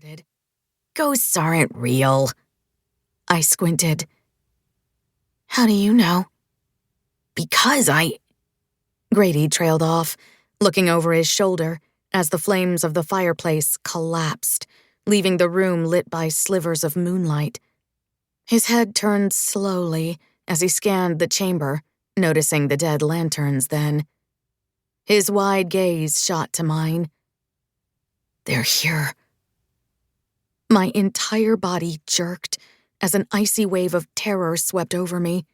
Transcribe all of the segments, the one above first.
added. Ghosts aren't real. I squinted. How do you know? Because Grady trailed off, looking over his shoulder as the flames of the fireplace collapsed, leaving the room lit by slivers of moonlight. His head turned slowly as he scanned the chamber, noticing the dead lanterns then. His wide gaze shot to mine. They're here. My entire body jerked as an icy wave of terror swept over me.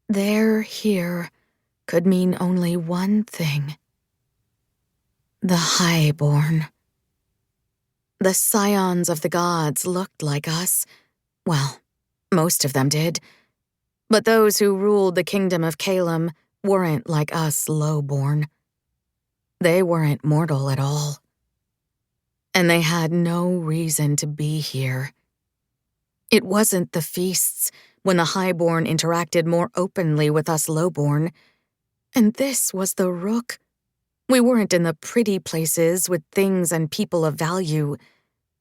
They're here could mean only one thing. The Highborn. The scions of the gods looked like us. Well, most of them did. But those who ruled the kingdom of Calem weren't like us lowborn. They weren't mortal at all. And they had no reason to be here. It wasn't the feasts when the Highborn interacted more openly with us lowborn. And this was the Rook. We weren't in the pretty places with things and people of value.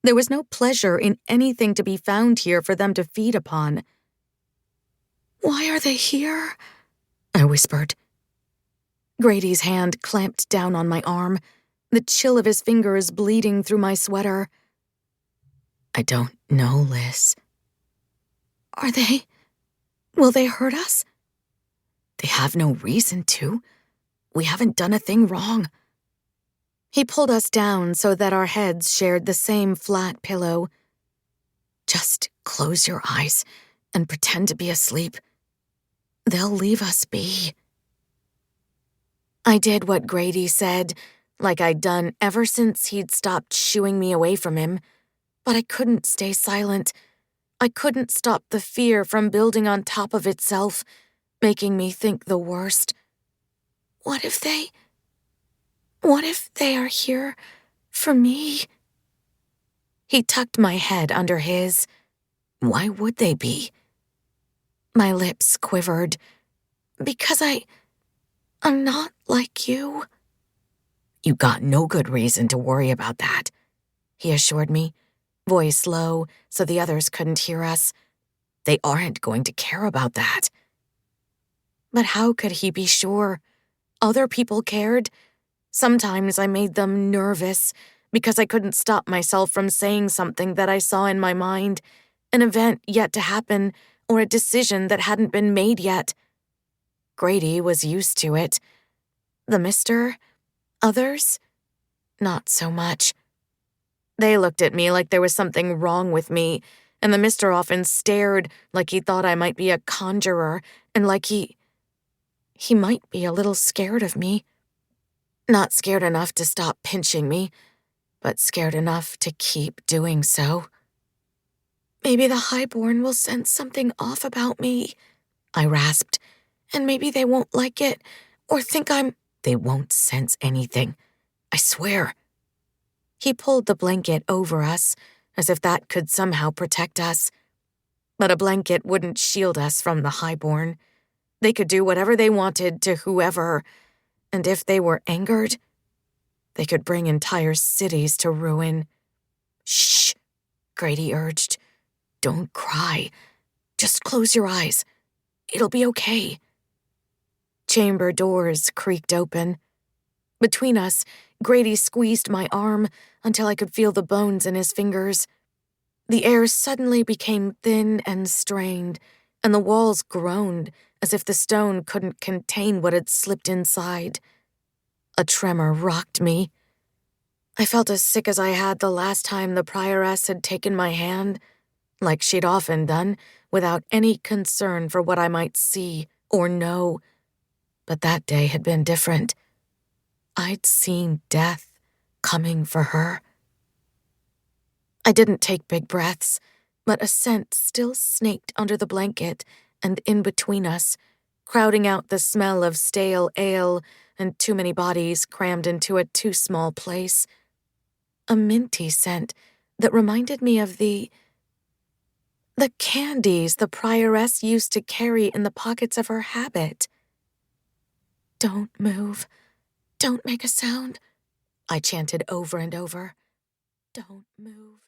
There was no pleasure in anything to be found here for them to feed upon. Why are they here? I whispered. Grady's hand clamped down on my arm, the chill of his fingers bleeding through my sweater. I don't know, Liz. Will they hurt us? They have no reason to. We haven't done a thing wrong. He pulled us down so that our heads shared the same flat pillow. Just close your eyes and pretend to be asleep. They'll leave us be. I did what Grady said, like I'd done ever since he'd stopped shooing me away from him, but I couldn't stay silent. I couldn't stop the fear from building on top of itself, making me think the worst. What if they are here for me? He tucked my head under his. Why would they be? My lips quivered. Because I'm not like you. You got no good reason to worry about that, he assured me, voice low so the others couldn't hear us. They aren't going to care about that. But how could he be sure? Other people cared. Sometimes I made them nervous because I couldn't stop myself from saying something that I saw in my mind, an event yet to happen, or a decision that hadn't been made yet. Grady was used to it. The mister? Others? Not so much. They looked at me like there was something wrong with me, and the mister often stared like he thought I might be a conjurer, and like he might be a little scared of me. Not scared enough to stop pinching me, but scared enough to keep doing so. Maybe the Highborn will sense something off about me, I rasped, and maybe they won't like it, or think They won't sense anything, I swear. He pulled the blanket over us, as if that could somehow protect us. But a blanket wouldn't shield us from the Highborn. They could do whatever they wanted to whoever, and if they were angered, they could bring entire cities to ruin. Shh, Grady urged. Don't cry. Just close your eyes. It'll be okay. Chamber doors creaked open. Between us, Grady squeezed my arm until I could feel the bones in his fingers. The air suddenly became thin and strained, and the walls groaned as if the stone couldn't contain what had slipped inside. A tremor rocked me. I felt as sick as I had the last time the prioress had taken my hand, like she'd often done, without any concern for what I might see or know. But that day had been different. I'd seen death coming for her. I didn't take big breaths, but a scent still snaked under the blanket and in between us, crowding out the smell of stale ale and too many bodies crammed into a too small place. A minty scent that reminded me of the candies the prioress used to carry in the pockets of her habit. Don't move. Don't make a sound, I chanted over and over. Don't move.